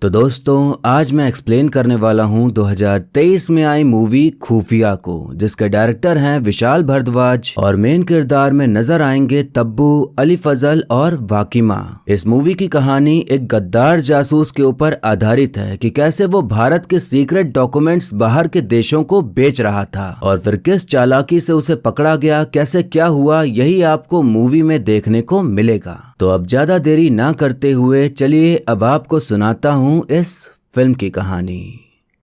तो दोस्तों आज मैं एक्सप्लेन करने वाला हूँ 2023 में आई मूवी खुफिया को, जिसके डायरेक्टर हैं विशाल भारद्वाज और मेन किरदार में नजर आएंगे तब्बू, अली फजल और वाकिमा। इस मूवी की कहानी एक गद्दार जासूस के ऊपर आधारित है कि कैसे वो भारत के सीक्रेट डॉक्यूमेंट्स बाहर के देशों को बेच रहा था और फिर किस चालाकी से उसे पकड़ा गया, कैसे क्या हुआ, यही आपको मूवी में देखने को मिलेगा। तो अब ज्यादा देरी ना करते हुए चलिए अब आपको सुनाता हूँ इस फिल्म की कहानी।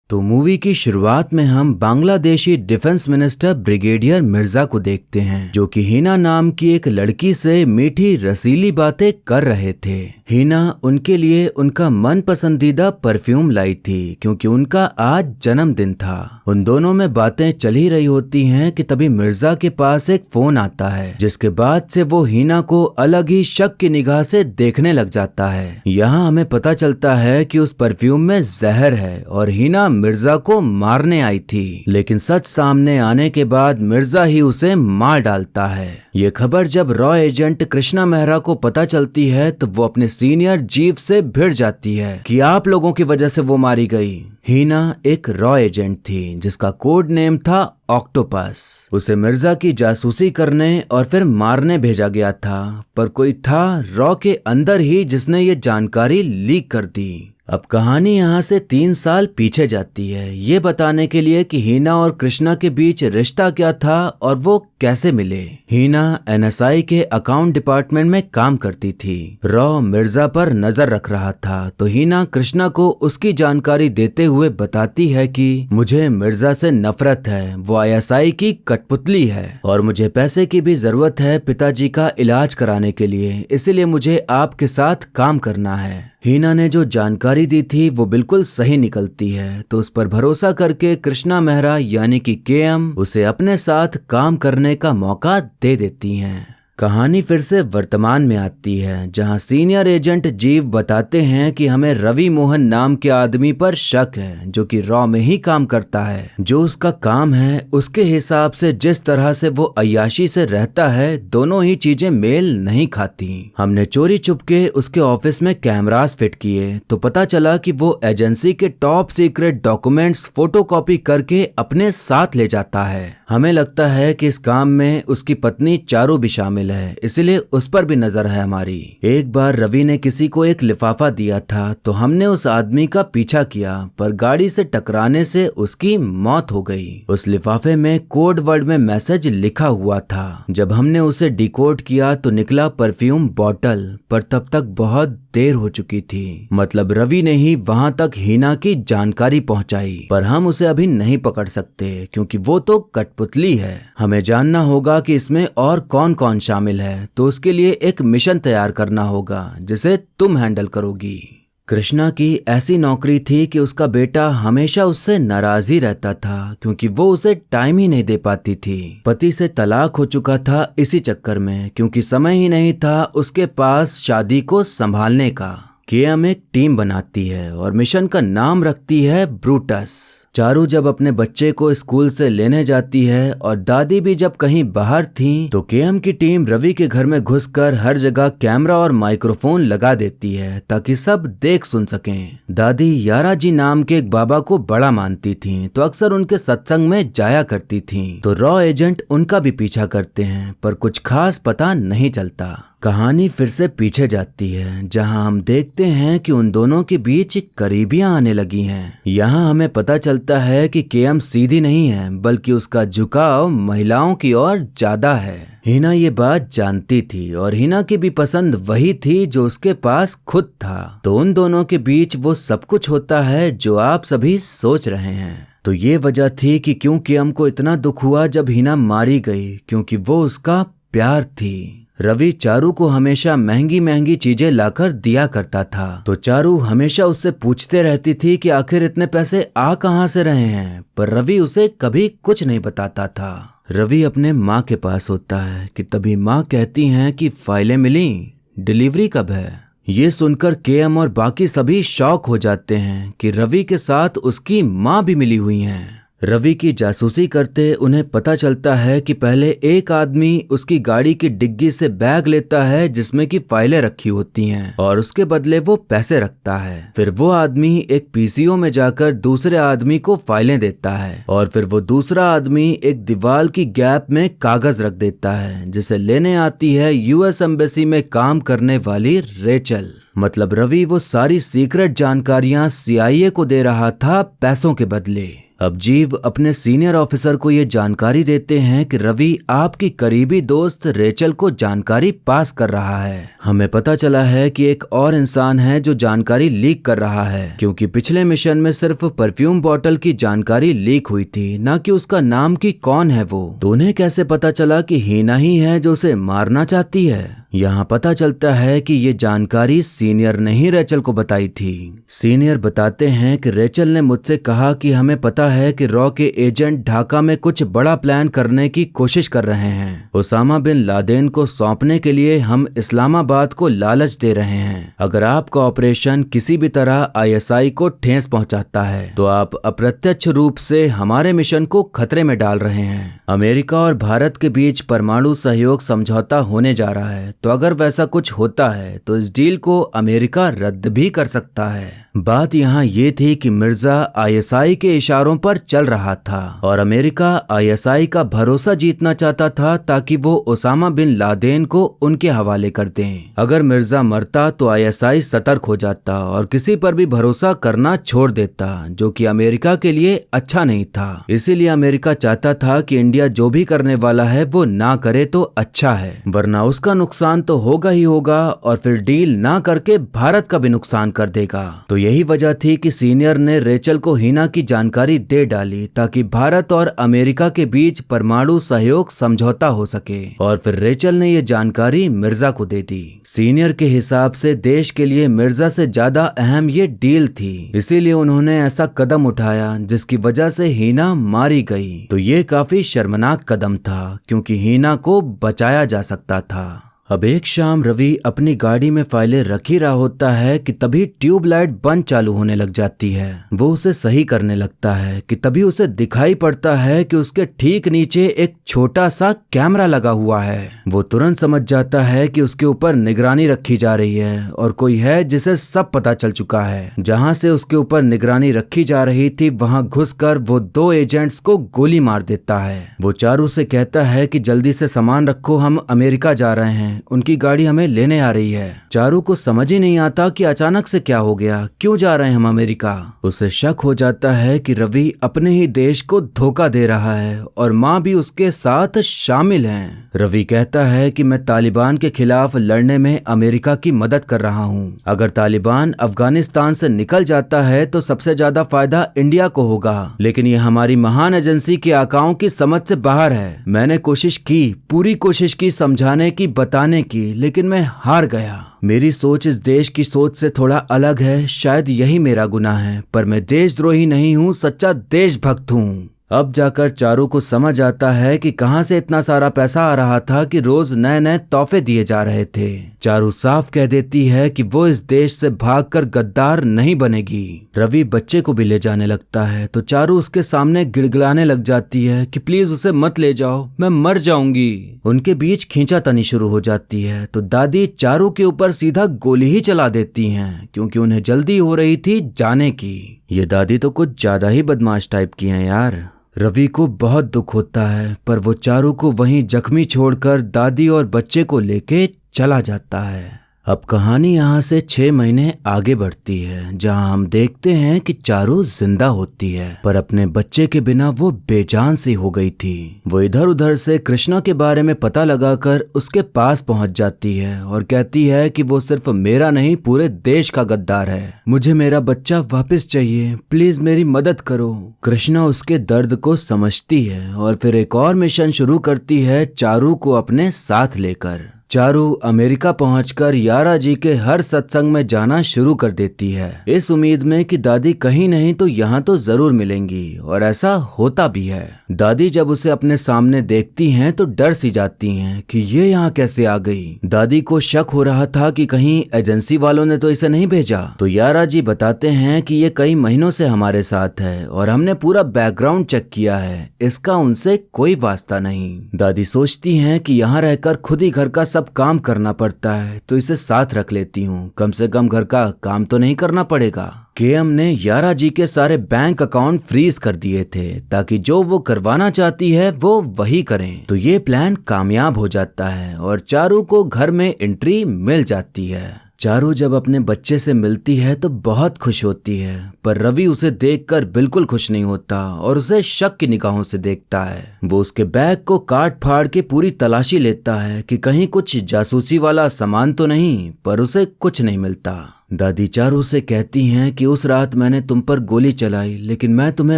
तो मूवी की शुरुआत में हम Bangladeshi defence minister brigadier Mirza को देखते हैं, जो कि हिना नाम की एक लड़की से मीठी रसीली बातें कर रहे थे। हिना उनके लिए उनका मन पसंदीदा परफ्यूम लाई थी क्योंकि उनका आज जन्मदिन था। उन दोनों में बातें चल ही रही होती हैं कि तभी मिर्जा के पास एक फोन आता है, जिसके बाद से वो हिना को अलग ही शक की निगाह से देखने लग जाता है। यहाँ हमें पता चलता है कि उस परफ्यूम में जहर है और हिना मिर्जा को मारने आई थी, लेकिन सच सामने आने के बाद मिर्जा ही उसे मार डालता है। ये खबर जब रॉ एजेंट कृष्णा मेहरा को पता चलती है तो वो अपने सीनियर चीफ से भिड़ जाती है कि आप लोगों की वजह से वो मारी गई। हिना एक रॉ एजेंट थी जिसका कोड नेम था ऑक्टोपस। उसे मिर्जा की जासूसी करने और फिर मारने भेजा गया था, पर कोई था रॉ के अंदर ही जिसने ये जानकारी लीक कर दी। अब कहानी यहाँ से 3 साल पीछे जाती है, ये बताने के लिए कि हिना और कृष्णा के बीच रिश्ता क्या था और वो कैसे मिले। हिना एनएसआई के अकाउंट डिपार्टमेंट में काम करती थी। रॉ मिर्जा पर नजर रख रहा था, तो हिना कृष्णा को उसकी जानकारी देते हुए बताती है कि मुझे मिर्जा से नफरत है, वो आईएसआई की कठपुतली है और मुझे पैसे की भी जरूरत है पिताजी का इलाज कराने के लिए, इसीलिए मुझे आपके साथ काम करना है। हिना ने जो जानकारी दी थी वो बिल्कुल सही निकलती है, तो उस पर भरोसा करके कृष्णा मेहरा यानी कि केएम उसे अपने साथ काम करने का मौका दे देती हैं। कहानी फिर से वर्तमान में आती है, जहां सीनियर एजेंट जीव बताते हैं कि हमें रवि मोहन नाम के आदमी पर शक है, जो कि रॉ में ही काम करता है। जो उसका काम है उसके हिसाब से जिस तरह से वो अय्याशी से रहता है, दोनों ही चीजें मेल नहीं खाती। हमने चोरी चुपके उसके ऑफिस में कैमरास फिट किए तो पता चला कि वो एजेंसी के टॉप सीक्रेट डॉक्यूमेंट्स फोटोकॉपी करके अपने साथ ले जाता है। हमें लगता है कि इस काम में उसकी पत्नी चारू भी शामिल है, इसलिए उस पर भी नजर है हमारी। एक बार रवि ने किसी को एक लिफाफा दिया था तो हमने उस आदमी का पीछा किया, पर गाड़ी से टकराने से उसकी मौत हो गई। उस लिफाफे में कोड वर्ड में मैसेज लिखा हुआ था। जब हमने उसे डिकोड किया तो निकला परफ्यूम बॉटल, पर तब तक बहुत देर हो चुकी थी। मतलब रवि ने ही वहां तक हिना की जानकारी पहुंचाई, पर हम उसे अभी नहीं पकड़ सकते क्योंकि वो तो कठपुतली है। हमें जानना होगा कि इसमें और कौन कौन शामिल है, तो उसके लिए एक मिशन तैयार करना होगा जिसे तुम हैंडल करोगी। कृष्णा की ऐसी नौकरी थी कि उसका बेटा हमेशा उससे नाराज ही रहता था क्योंकि वो उसे टाइम ही नहीं दे पाती थी। पति से तलाक हो चुका था इसी चक्कर में, क्योंकि समय ही नहीं था उसके पास शादी को संभालने का। केएम एक टीम बनाती है और मिशन का नाम रखती है ब्रूटस। चारू जब अपने बच्चे को स्कूल से लेने जाती है और दादी भी जब कहीं बाहर थी, तो केएम की टीम रवि के घर में घुसकर हर जगह कैमरा और माइक्रोफोन लगा देती है ताकि सब देख सुन सकें। दादी यारा जी नाम के एक बाबा को बड़ा मानती थी, तो अक्सर उनके सत्संग में जाया करती थी। तो रॉ एजेंट उनका भी पीछा करते हैं, पर कुछ खास पता नहीं चलता। कहानी फिर से पीछे जाती है, जहां हम देखते हैं कि उन दोनों के बीच करीबियां आने लगी हैं। यहाँ हमें पता चलता है कि केएम सीधी नहीं है, बल्कि उसका झुकाव महिलाओं की ओर ज्यादा है। हिना ये बात जानती थी और हिना की भी पसंद वही थी जो उसके पास खुद था। तो उन दोनों के बीच वो सब कुछ होता है जो आप सभी सोच रहे हैं। तो ये वजह थी कि क्यों केएम को इतना दुख हुआ जब हिना मारी गई, क्योंकि वो उसका प्यार थी। रवि चारू को हमेशा महंगी महंगी चीजें लाकर दिया करता था, तो चारू हमेशा उससे पूछते रहती थी कि आखिर इतने पैसे आ कहां से रहे हैं, पर रवि उसे कभी कुछ नहीं बताता था। रवि अपने माँ के पास होता है कि तभी माँ कहती हैं कि फाइलें मिली, डिलीवरी कब है। ये सुनकर केएम और बाकी सभी शॉक हो जाते हैं कि रवि के साथ उसकी माँ भी मिली हुई हैं। रवि की जासूसी करते उन्हें पता चलता है कि पहले एक आदमी उसकी गाड़ी की डिग्गी से बैग लेता है जिसमें की फाइलें रखी होती हैं और उसके बदले वो पैसे रखता है। फिर वो आदमी एक पीसीओ में जाकर दूसरे आदमी को फाइलें देता है और फिर वो दूसरा आदमी एक दीवार की गैप में कागज रख देता है जिसे लेने आती है यूएस एम्बेसी में काम करने वाली रेचल। मतलब रवि वो सारी सीक्रेट जानकारियां सीआईए को दे रहा था पैसों के बदले। अब जीव अपने सीनियर ऑफिसर को ये जानकारी देते हैं कि रवि आपकी करीबी दोस्त रेचल को जानकारी पास कर रहा है। हमें पता चला है कि एक और इंसान है जो जानकारी लीक कर रहा है, क्योंकि पिछले मिशन में सिर्फ परफ्यूम बॉटल की जानकारी लीक हुई थी, ना कि उसका नाम की कौन है वो। तो उन्हें कैसे पता चला कि हीना ही है जो उसे मारना चाहती है? यहाँ पता चलता है कि ये जानकारी सीनियर ने ही रेचल को बताई थी। सीनियर बताते हैं कि रेचल ने मुझसे कहा कि हमें पता है कि रॉ के एजेंट ढाका में कुछ बड़ा प्लान करने की कोशिश कर रहे हैं। ओसामा बिन लादेन को सौंपने के लिए हम इस्लामाबाद को लालच दे रहे हैं। अगर आपका ऑपरेशन किसी भी तरह आईएसआई को ठेस पहुंचाता है तो आप अप्रत्यक्ष रूप से हमारे मिशन को खतरे में डाल रहे हैं। अमेरिका और भारत के बीच परमाणु सहयोग समझौता होने जा रहा है, तो अगर वैसा कुछ होता है तो इस डील को अमेरिका रद्द भी कर सकता है। बात यहाँ ये थी कि मिर्जा आईएसआई के इशारों पर चल रहा था और अमेरिका आईएसआई का भरोसा जीतना चाहता था ताकि वो ओसामा बिन लादेन को उनके हवाले कर दें। अगर मिर्जा मरता तो आईएसआई सतर्क हो जाता और किसी पर भी भरोसा करना छोड़ देता, जो कि अमेरिका के लिए अच्छा नहीं था। इसीलिए अमेरिका चाहता था कि इंडिया जो भी करने वाला है वो ना करे तो अच्छा है, वरना उसका नुकसान तो होगा ही होगा और फिर डील ना करके भारत का भी नुकसान कर देगा। तो यही वजह थी कि सीनियर ने रेचल को हीना की जानकारी दे डाली ताकि भारत और अमेरिका के बीच परमाणु सहयोग समझौता हो सके, और फिर रेचल ने ये जानकारी मिर्जा को दे दी। सीनियर के हिसाब से देश के लिए मिर्जा से ज्यादा अहम ये डील थी, इसीलिए उन्होंने ऐसा कदम उठाया जिसकी वजह से हीना मारी गई। तो ये काफी शर्मनाक कदम था क्योंकि हीना को बचाया जा सकता था। अब एक शाम रवि अपनी गाड़ी में फाइलें रख ही रहा होता है कि तभी ट्यूबलाइट बंद चालू होने लग जाती है। वो उसे सही करने लगता है कि तभी उसे दिखाई पड़ता है कि उसके ठीक नीचे एक छोटा सा कैमरा लगा हुआ है। वो तुरंत समझ जाता है कि उसके ऊपर निगरानी रखी जा रही है और कोई है जिसे सब पता चल चुका है। जहाँ से उसके ऊपर निगरानी रखी जा रही थी वहाँ घुसकर वो 2 एजेंट्स को गोली मार देता है। वो चारू से कहता है कि जल्दी से सामान रखो, हम अमेरिका जा रहे हैं, उनकी गाड़ी हमें लेने आ रही है। चारू को समझ ही नहीं आता कि अचानक से क्या हो गया, क्यों जा रहे हैं हम अमेरिका। उसे शक हो जाता है कि रवि अपने ही देश को धोखा दे रहा है और माँ भी उसके साथ शामिल हैं। रवि कहता है कि मैं तालिबान के खिलाफ लड़ने में अमेरिका की मदद कर रहा हूँ। अगर तालिबान अफगानिस्तान से निकल जाता है तो सबसे ज्यादा फायदा इंडिया को होगा, लेकिन ये हमारी महान एजेंसी के आकाओं की समझ से बाहर है। मैंने कोशिश की, पूरी कोशिश की समझाने की, बताने की, लेकिन मैं हार गया। मेरी सोच इस देश की सोच से थोड़ा अलग है, शायद यही मेरा गुनाह है, पर मैं देशद्रोही नहीं हूँ, सच्चा देशभक्त हूँ। अब जाकर चारू को समझ आता है कि कहां से इतना सारा पैसा आ रहा था कि रोज नए नए तोहफे दिए जा रहे थे। चारू साफ कह देती है कि वो इस देश से भागकर गद्दार नहीं बनेगी। रवि बच्चे को भी ले जाने लगता है तो चारू उसके सामने गिड़गिड़ाने लग जाती है कि प्लीज उसे मत ले जाओ, मैं मर जाऊंगी। उनके बीच खींचातानी शुरू हो जाती है तो दादी चारू के ऊपर सीधा गोली ही चला देती हैं, क्योंकि उन्हें जल्दी हो रही थी जाने की। ये दादी तो कुछ ज्यादा ही बदमाश टाइप की हैं यार। रवि को बहुत दुख होता है, पर वो चारू को वहीं जख्मी छोड़कर दादी और बच्चे को लेके चला जाता है। अब कहानी यहाँ से 6 महीने आगे बढ़ती है, जहाँ हम देखते हैं कि चारू जिंदा होती है, पर अपने बच्चे के बिना वो बेजान सी हो गई थी। वो इधर उधर से कृष्णा के बारे में पता लगाकर उसके पास पहुँच जाती है और कहती है कि वो सिर्फ मेरा नहीं पूरे देश का गद्दार है, मुझे मेरा बच्चा वापस चाहिए, प्लीज मेरी मदद करो। कृष्णा उसके दर्द को समझती है और फिर एक और मिशन शुरू करती है चारू को अपने साथ लेकर। चारू अमेरिका पहुंचकर यारा जी के हर सत्संग में जाना शुरू कर देती है, इस उम्मीद में कि दादी कहीं नहीं तो यहाँ तो जरूर मिलेंगी, और ऐसा होता भी है। दादी जब उसे अपने सामने देखती हैं तो डर सी जाती हैं कि ये यहाँ कैसे आ गई। दादी को शक हो रहा था कि कहीं एजेंसी वालों ने तो इसे नहीं भेजा। तो यारा जी बताते हैं कि ये कई महीनों से हमारे साथ है और हमने पूरा बैकग्राउंड चेक किया है, इसका उनसे कोई वास्ता नहीं। दादी सोचती हैं कि यहाँ रहकर खुद ही घर का सब काम करना पड़ता है, तो इसे साथ रख लेती हूँ, कम से कम घर का काम तो नहीं करना पड़ेगा। केएम ने यारा जी के सारे बैंक अकाउंट फ्रीज कर दिए थे ताकि जो वो करवाना चाहती है वो वही करें। तो ये प्लान कामयाब हो जाता है और चारू को घर में एंट्री मिल जाती है। चारू जब अपने बच्चे से मिलती है तो बहुत खुश होती है, पर रवि उसे देखकर बिल्कुल खुश नहीं होता और उसे शक की निगाहों से देखता है। वो उसके बैग को काट फाड़ के पूरी तलाशी लेता है कि कहीं कुछ जासूसी वाला सामान तो नहीं, पर उसे कुछ नहीं मिलता। दादी चारू से कहती हैं कि उस रात मैंने तुम पर गोली चलाई, लेकिन मैं तुम्हें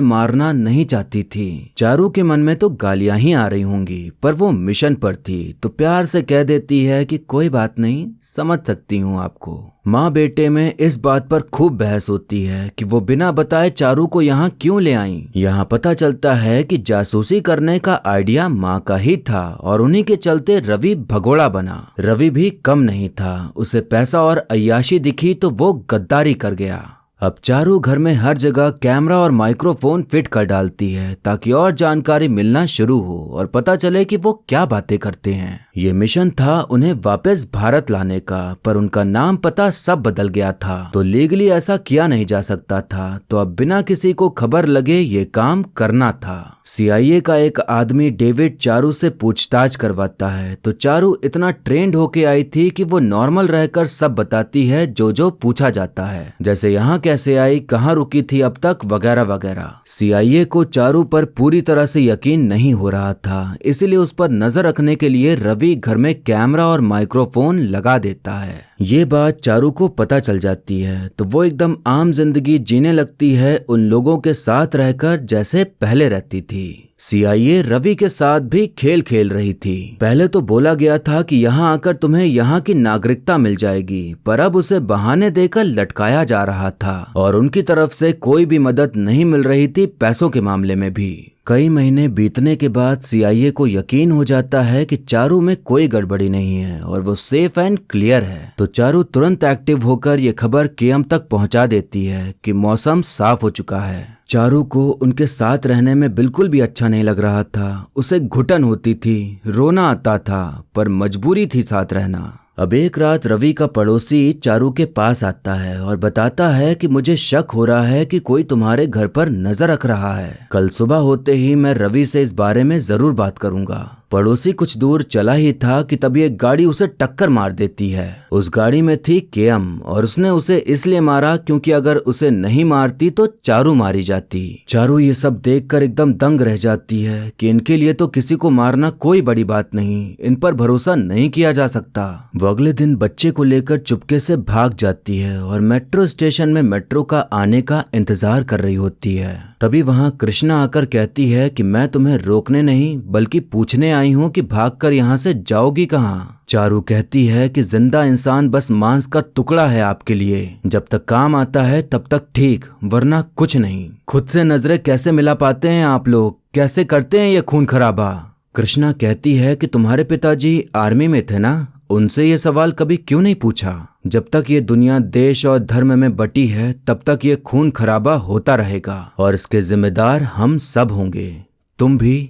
मारना नहीं चाहती थी। चारू के मन में तो गालियां ही आ रही होंगी, पर वो मिशन पर थी तो प्यार से कह देती है कि कोई बात नहीं, समझ सकती हूँ आपको। माँ बेटे में इस बात पर खूब बहस होती है कि वो बिना बताए चारू को यहाँ क्यों ले आई। यहाँ पता चलता है कि जासूसी करने का आइडिया माँ का ही था और उन्हीं के चलते रवि भगोड़ा बना। रवि भी कम नहीं था, उसे पैसा और अय्याशी दिखी तो वो गद्दारी कर गया। अब चारू घर में हर जगह कैमरा और माइक्रोफोन फिट कर डालती है ताकि और जानकारी मिलना शुरू हो और पता चले कि वो क्या बातें करते हैं। ये मिशन था उन्हें वापस भारत लाने का, पर उनका नाम पता सब बदल गया था, तो लीगली ऐसा किया नहीं जा सकता था, तो अब बिना किसी को खबर लगे ये काम करना था। सीआईए का एक आदमी डेविड चारू से पूछताछ करवाता है, तो चारू इतना ट्रेंड होके आई थी कि वो नॉर्मल रहकर सब बताती है जो पूछा जाता है, जैसे यहाँ कैसे आई, कहाँ रुकी थी अब तक, वगैरह वगैरह। सीआईए को चारू पर पूरी तरह से यकीन नहीं हो रहा था, इसीलिए उस पर नजर रखने के लिए रवि घर में कैमरा और माइक्रोफोन लगा देता है। ये बात चारू को पता चल जाती है तो वो एकदम आम जिंदगी जीने लगती है, उन लोगों के साथ रहकर जैसे पहले रहती थी। सीआईए रवि के साथ भी खेल खेल रही थी। पहले तो बोला गया था कि यहाँ आकर तुम्हें यहाँ की नागरिकता मिल जाएगी, पर अब उसे बहाने देकर लटकाया जा रहा था और उनकी तरफ से कोई भी मदद नहीं मिल रही थी, पैसों के मामले में भी। कई महीने बीतने के बाद सीआईए को यकीन हो जाता है कि चारू में कोई गड़बड़ी नहीं है और वो सेफ एंड क्लियर है। तो चारू तुरंत एक्टिव होकर ये खबर केएम तक पहुंचा देती है कि मौसम साफ हो चुका है। चारू को उनके साथ रहने में बिल्कुल भी अच्छा नहीं लग रहा था, उसे घुटन होती थी, रोना आता था, पर मजबूरी थी साथ रहना। अब एक रात रवि का पड़ोसी चारू के पास आता है और बताता है कि मुझे शक हो रहा है कि कोई तुम्हारे घर पर नजर रख रहा है। कल सुबह होते ही मैं रवि से इस बारे में जरूर बात करूंगा। पड़ोसी कुछ दूर चला ही था कि तभी एक गाड़ी उसे टक्कर मार देती है। उस गाड़ी में थी केएम और उसने उसे इसलिए मारा क्योंकि अगर उसे नहीं मारती तो चारू मारी जाती। चारू ये सब देखकर एकदम दंग रह जाती है कि इनके लिए तो किसी को मारना कोई बड़ी बात नहीं, इन पर भरोसा नहीं किया जा सकता। वो अगले दिन बच्चे को लेकर चुपके से भाग जाती है और मेट्रो स्टेशन में मेट्रो का आने का इंतजार कर रही होती है। तभी वहाँ कृष्णा आकर कहती है कि मैं तुम्हें रोकने नहीं बल्कि पूछने आई हूँ कि भागकर यहाँ से जाओगी कहाँ। चारू कहती है कि जिंदा इंसान बस मांस का टुकड़ा है आपके लिए, जब तक काम आता है तब तक ठीक, वरना कुछ नहीं। खुद से नजरें कैसे मिला पाते हैं आप लोग, कैसे करते हैं ये खून खराबा। कृष्णा कहती है कि तुम्हारे पिताजी आर्मी में थे ना, उनसे ये सवाल कभी क्यों नहीं पूछा। जब तक ये दुनिया देश और धर्म में बटी है तब तक ये खून खराबा होता रहेगा और इसके जिम्मेदार हम सब होंगे, तुम भी,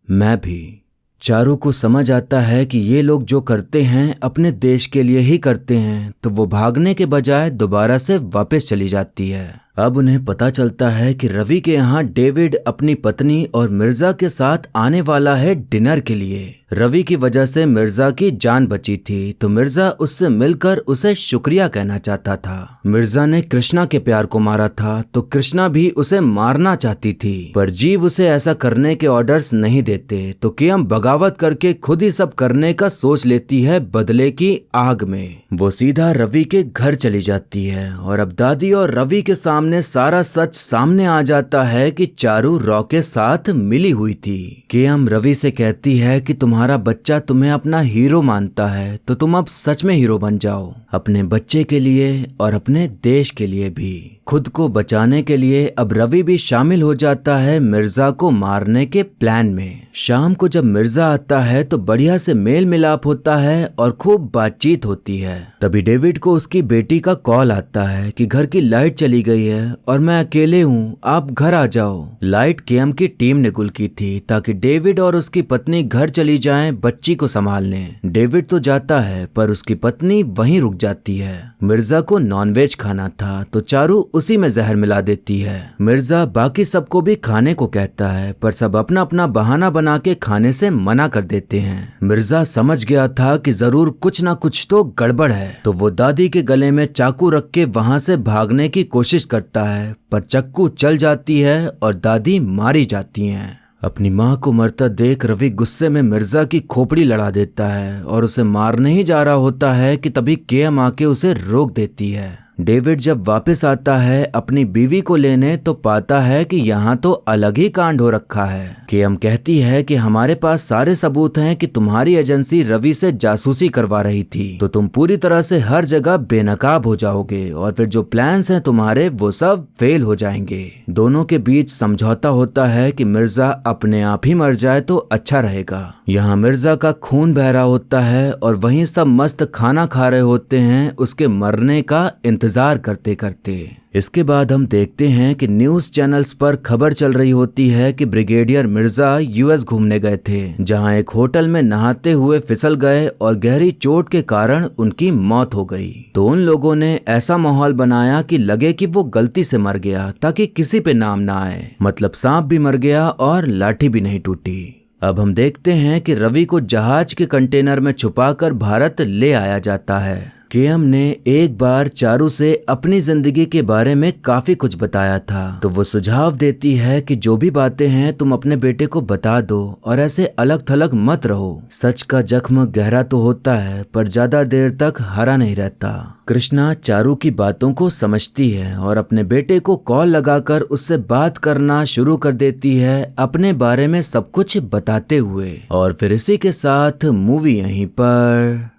मैं भी। चारू को समझ आता है कि ये लोग जो करते हैं अपने देश के लिए ही करते हैं, तो वो भागने के बजाय दोबारा से वापस चली जाती है। अब उन्हें पता चलता है कि रवि के यहाँ डेविड अपनी पत्नी और मिर्जा के साथ आने वाला है डिनर के लिए। रवि की वजह से मिर्जा की जान बची थी, तो मिर्जा उससे मिलकर उसे शुक्रिया कहना चाहता था। मिर्जा ने कृष्णा के प्यार को मारा था तो कृष्णा भी उसे मारना चाहती थी, पर जीव उसे ऐसा करने के ऑर्डर्स नहीं देते, तो केएम बगावत करके खुद ही सब करने का सोच लेती है बदले की आग में। वो सीधा रवि के घर चली जाती है और अब दादी और रवि के सामने सामने सारा सच सामने आ जाता है कि चारू रॉ के साथ मिली हुई थी। केएम रवि से कहती है कि तुम्हारा बच्चा तुम्हें अपना हीरो मानता है तो तुम अब सच में हीरो बन जाओ, अपने बच्चे के लिए और अपने देश के लिए भी। खुद को बचाने के लिए अब रवि भी शामिल हो जाता है मिर्जा को मारने के प्लान में। शाम को जब मिर्जा आता है तो बढ़िया से मेल मिलाप होता है और खूब बातचीत होती है। तभी डेविड को उसकी बेटी का कॉल आता है कि घर की लाइट चली गई है और मैं अकेले हूँ, आप घर आ जाओ। लाइट केएम की टीम ने गुल की थी ताकि डेविड और उसकी पत्नी घर चली जाएं बच्ची को संभालने। डेविड तो जाता है पर उसकी पत्नी वहीं रुक जाती है। मिर्जा को नॉनवेज खाना था तो चारू उसी में जहर मिला देती है। मिर्जा बाकी सबको भी खाने को कहता है पर सब अपना अपना बहाना बना के खाने से मना कर देते हैं। मिर्जा समझ गया था कि जरूर कुछ ना कुछ तो गड़बड़ है, तो वो दादी के गले में चाकू रख के वहां से भागने की कोशिश करता है पर चक्कू चल जाती है और दादी मारी जाती हैं। अपनी माँ को मरता देख रवि गुस्से में मिर्जा की खोपड़ी लड़ा देता है और उसे मारने ही जा रहा होता है कि तभी केएम आके उसे रोक देती है। डेविड जब वापस आता है अपनी बीवी को लेने तो पाता है कि यहाँ तो अलग ही कांड हो रखा है। केएम कहती है कि हमारे पास सारे सबूत हैं कि तुम्हारी एजेंसी रवि से जासूसी करवा रही थी, तो तुम पूरी तरह से हर जगह बेनकाब हो जाओगे और फिर जो प्लान्स हैं तुम्हारे वो सब फेल हो जाएंगे। दोनों के बीच समझौता होता है कि मिर्जा अपने आप ही मर जाए तो अच्छा रहेगा। यहाँ मिर्जा का खून बह रहा होता है और वहीं सब मस्त खाना खा रहे होते हैं उसके मरने का इंतजार करते करते। इसके बाद हम देखते हैं कि न्यूज चैनल्स पर खबर चल रही होती है कि ब्रिगेडियर मिर्जा यूएस घूमने गए थे, जहां एक होटल में नहाते हुए फिसल गए और गहरी चोट के कारण उनकी मौत हो गई। तो उन लोगों ने ऐसा माहौल बनाया कि लगे कि वो गलती से मर गया ताकि किसी पे नाम ना आए। मतलब सांप भी मर गया और लाठी भी नहीं टूटी। अब हम देखते हैं कि रवि को जहाज के कंटेनर में छुपाकर भारत ले आया जाता है। केएम ने एक बार चारू से अपनी जिंदगी के बारे में काफी कुछ बताया था, तो वो सुझाव देती है कि जो भी बातें हैं तुम अपने बेटे को बता दो और ऐसे अलग थलग मत रहो। सच का जख्म गहरा तो होता है पर ज्यादा देर तक हरा नहीं रहता। कृष्णा चारू की बातों को समझती है और अपने बेटे को कॉल लगाकर उससे बात करना शुरू कर देती है अपने बारे में सब कुछ बताते हुए। और फिर इसी के साथ मूवी यहीं पर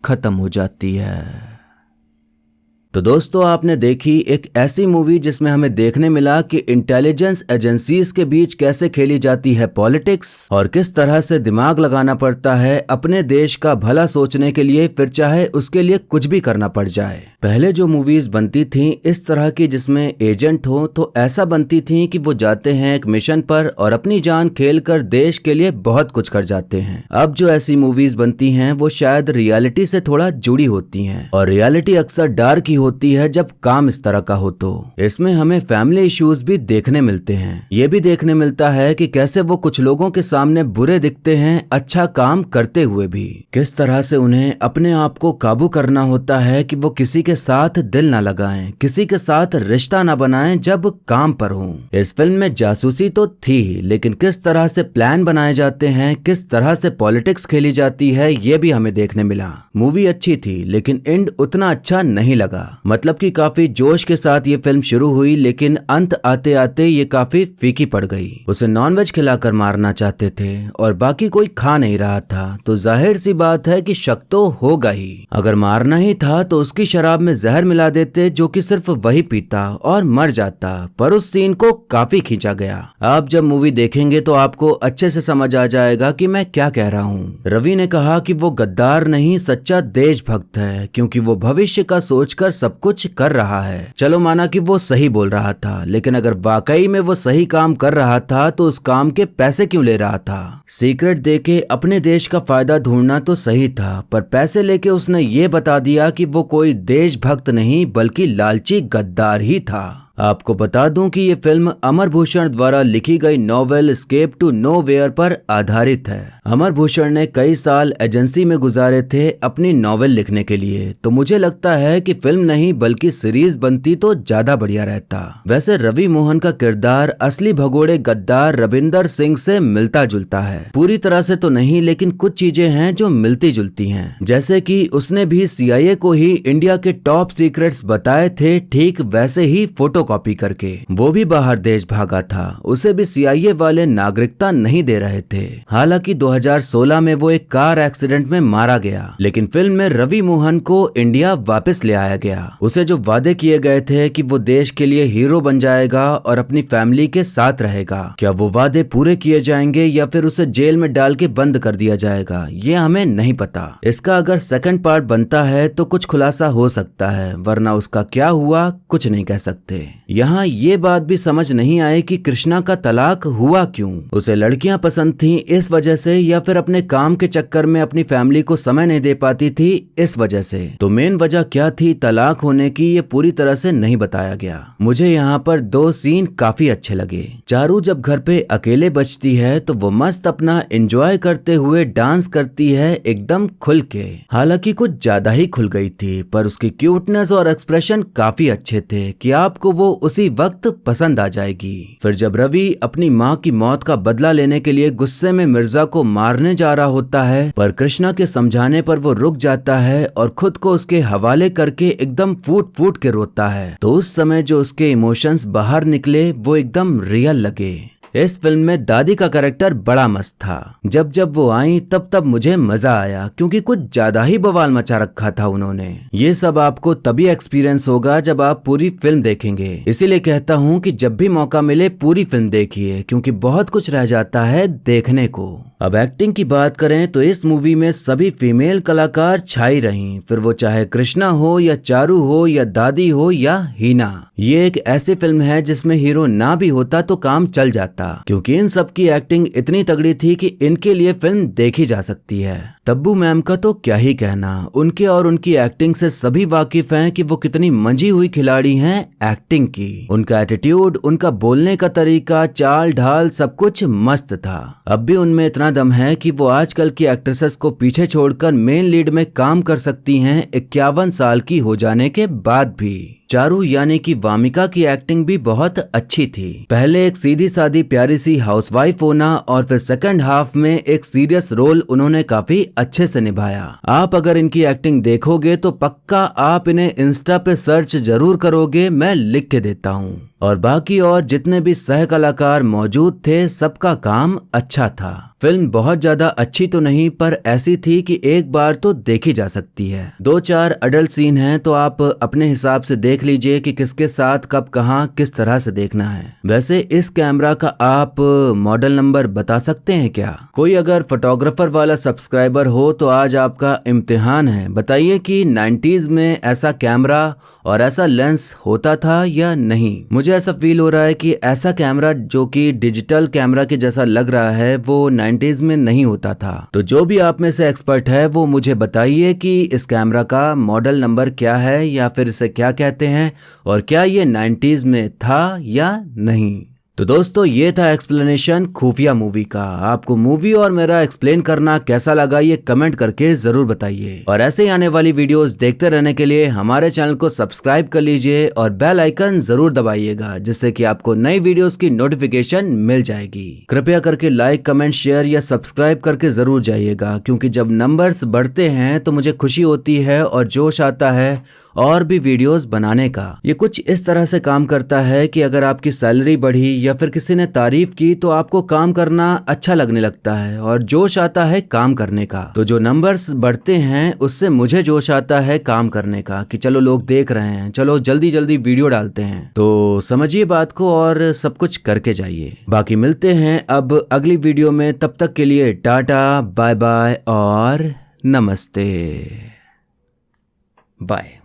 खत्म हो जाती है। तो दोस्तों आपने देखी एक ऐसी मूवी जिसमें हमें देखने मिला कि इंटेलिजेंस एजेंसीज के बीच कैसे खेली जाती है पॉलिटिक्स और किस तरह से दिमाग लगाना पड़ता है अपने देश का भला सोचने के लिए, फिर चाहे उसके लिए कुछ भी करना पड़ जाए। पहले जो मूवीज बनती थी इस तरह की जिसमें एजेंट हो तो ऐसा बनती थी कि वो जाते हैं एक मिशन पर और अपनी जान खेलकर देश के लिए बहुत कुछ कर जाते हैं। अब जो ऐसी मूवीज बनती हैं वो शायद रियलिटी से थोड़ा जुड़ी होती हैं और रियलिटी अक्सर डार्क ही होती है जब काम इस तरह का हो। तो इसमें हमें फैमिली इश्यूज भी देखने मिलते हैं। ये भी देखने मिलता है कि कैसे वो कुछ लोगों के सामने बुरे दिखते हैं अच्छा काम करते हुए भी, किस तरह से उन्हें अपने आप को काबू करना होता है कि वो किसी के साथ दिल ना लगाएं, किसी के साथ रिश्ता ना बनाएं जब काम पर हों। इस फिल्म में जासूसी तो थी ही, लेकिन किस तरह से प्लान बनाए जाते हैं, किस तरह से पॉलिटिक्स खेली जाती है ये भी हमें देखने मिला। मूवी अच्छी थी लेकिन एंड उतना अच्छा नहीं लगा। मतलब कि काफी जोश के साथ ये फिल्म शुरू हुई लेकिन अंत आते आते ये काफी फीकी पड़ गई। उसे नॉनवेज खिलाकर मारना चाहते थे और बाकी कोई खा नहीं रहा था, तो जाहिर सी बात है कि शक तो होगा ही। अगर मारना ही था तो उसकी शराब में जहर मिला देते जो कि सिर्फ वही पीता और मर जाता, पर उस सीन को काफी खींचा गया। आप जब मूवी देखेंगे तो आपको अच्छे से समझ आ जाएगा कि मैं क्या कह रहा हूँ। रवि ने कहा कि वो गद्दार नहीं सच्चा देशभक्त है क्योंकि वो भविष्य का सोचकर सब कुछ कर रहा है। चलो माना कि वो सही बोल रहा था, लेकिन अगर वाकई में वो सही काम कर रहा था तो उस काम के पैसे क्यों ले रहा था? सीक्रेट देके अपने देश का फायदा ढूंढना तो सही था, पर पैसे लेके उसने ये बता दिया कि वो कोई देशभक्त नहीं बल्कि लालची गद्दार ही था। आपको बता दूं कि ये फिल्म अमर भूषण द्वारा लिखी गई नॉवेल एस्केप टू नोवेयर पर आधारित है। अमर भूषण ने कई साल एजेंसी में गुजारे थे अपनी नॉवेल लिखने के लिए, तो मुझे लगता है कि फिल्म नहीं बल्कि सीरीज बनती तो ज्यादा बढ़िया रहता। वैसे रवि मोहन का किरदार असली भगोड़े गद्दार रविंदर सिंह से मिलता जुलता है, पूरी तरह से तो नहीं लेकिन कुछ चीजें हैं जो मिलती जुलती हैं। जैसे कि उसने भी CIA को ही इंडिया के टॉप सीक्रेट्स बताए थे, ठीक वैसे ही फोटो फोटोकॉपी करके। वो भी बाहर देश भागा था, उसे भी CIA वाले नागरिकता नहीं दे रहे थे। हालांकि 2016 में वो एक कार एक्सीडेंट में मारा गया, लेकिन फिल्म में रवि मोहन को इंडिया वापस ले आया गया। उसे जो वादे किए गए थे कि वो देश के लिए हीरो बन जाएगा और अपनी फैमिली के साथ रहेगा, क्या वो वादे पूरे किए जाएंगे या फिर उसे जेल में डाल के बंद कर दिया जाएगा, ये हमें नहीं पता। इसका अगर सेकंड पार्ट बनता है तो कुछ खुलासा हो सकता है, वरना उसका क्या हुआ कुछ नहीं कह सकते। यहाँ ये बात भी समझ नहीं आई कि कृष्णा का तलाक हुआ क्यों। उसे लड़कियां पसंद थी इस वजह से, या फिर अपने काम के चक्कर में अपनी फैमिली को समय नहीं दे पाती थी इस वजह से। तो मेन वजह क्या थी तलाक होने की, ये पूरी तरह से नहीं बताया गया। मुझे यहाँ पर 2 सीन काफी अच्छे लगे। चारू जब घर पे अकेले बचती है तो वो मस्त अपना एंजॉय करते हुए डांस करती है एकदम खुल के। हालांकि कुछ ज्यादा ही खुल गई थी, पर उसकी क्यूटनेस और एक्सप्रेशन काफी अच्छे थे कि आपको वो उसी वक्त पसंद आ जाएगी। फिर जब रवि अपनी माँ की मौत का बदला लेने के लिए गुस्से में मिर्जा को मारने जा रहा होता है, पर कृष्णा के समझाने पर वो रुक जाता है और खुद को उसके हवाले करके एकदम फूट फूट के रोता है, तो उस समय जो उसके इमोशंस बाहर निकले वो एकदम रियल लगे। इस फिल्म में दादी का कैरेक्टर बड़ा मस्त था। जब जब वो आई तब तब मुझे मजा आया, क्योंकि कुछ ज्यादा ही बवाल मचा रखा था उन्होंने। ये सब आपको तभी एक्सपीरियंस होगा जब आप पूरी फिल्म देखेंगे। इसीलिए कहता हूँ कि जब भी मौका मिले पूरी फिल्म देखिए, क्योंकि बहुत कुछ रह जाता है देखने को। अब एक्टिंग की बात करें तो इस मूवी में सभी फीमेल कलाकार छाई रहीं, फिर वो चाहे कृष्णा हो या चारू हो या दादी हो या हीना। ये एक ऐसी फिल्म है जिसमें हीरो ना भी होता तो काम चल जाता, क्योंकि इन सब की एक्टिंग इतनी तगड़ी थी कि इनके लिए फिल्म देखी जा सकती है। तब्बू मैम का तो क्या ही कहना, उनके और उनकी एक्टिंग से सभी वाकिफ हैं कि वो कितनी मंजी हुई खिलाड़ी हैं एक्टिंग की। उनका एटीट्यूड, उनका बोलने का तरीका, चाल ढाल सब कुछ मस्त था। अब भी उनमें इतना दम है कि वो आजकल की एक्ट्रेसेस को पीछे छोड़कर मेन लीड में काम कर सकती हैं 51 साल की हो जाने के बाद भी। चारू यानी कि वामिका की एक्टिंग भी बहुत अच्छी थी। पहले एक सीधी सादी प्यारी सी हाउसवाइफ होना और फिर सेकंड हाफ में एक सीरियस रोल उन्होंने काफी अच्छे से निभाया। आप अगर इनकी एक्टिंग देखोगे तो पक्का आप इन्हें इंस्टा पे सर्च जरूर करोगे, मैं लिख के देता हूँ। और बाकी और जितने भी सह कलाकार मौजूद थे सबका काम अच्छा था। फिल्म बहुत ज्यादा अच्छी तो नहीं, पर ऐसी थी कि एक बार तो देखी जा सकती है। 2-4 अडल्ट सीन हैं तो आप अपने हिसाब से देख लीजिए कि किसके साथ कब कहां किस तरह से देखना है। वैसे इस कैमरा का आप मॉडल नंबर बता सकते हैं क्या? कोई अगर फोटोग्राफर वाला सब्सक्राइबर हो तो आज आपका इम्तिहान है, बताइए कि 90s में ऐसा कैमरा और ऐसा लेंस होता था या नहीं। मुझे ऐसा फील हो रहा है कि ऐसा कैमरा जो कि डिजिटल कैमरा के जैसा लग रहा है वो 90s में नहीं होता था। तो जो भी आप में से एक्सपर्ट है वो मुझे बताइए कि इस कैमरा का मॉडल नंबर क्या है या फिर इसे क्या कहते हैं और क्या ये 90s में था या नहीं। तो दोस्तों ये था एक्सप्लेनेशन खुफिया मूवी का। आपको मूवी और मेरा एक्सप्लेन करना कैसा लगा ये कमेंट करके जरूर बताइए। और ऐसे ही आने वाली वीडियोस देखते रहने के लिए हमारे चैनल को सब्सक्राइब कर लीजिए और बेल आइकन जरूर दबाइएगा, जिससे कि आपको नई वीडियोस की नोटिफिकेशन मिल जाएगी। कृपया करके लाइक, कमेंट, शेयर या सब्सक्राइब करके जरूर जाइएगा, क्योंकि जब नंबर्स बढ़ते हैं तो मुझे खुशी होती है और जोश आता है और भी वीडियोस बनाने का। ये कुछ इस तरह से काम करता है कि अगर आपकी सैलरी बढ़ी या फिर किसी ने तारीफ की तो आपको काम करना अच्छा लगने लगता है और जोश आता है काम करने का। तो जो नंबर्स बढ़ते हैं उससे मुझे जोश आता है काम करने का कि चलो लोग देख रहे हैं, चलो जल्दी जल्दी वीडियो डालते हैं। तो समझिए बात को और सब कुछ करके जाइए। बाकी मिलते हैं अब अगली वीडियो में, तब तक के लिए टाटा, बाय बाय और नमस्ते। बाय।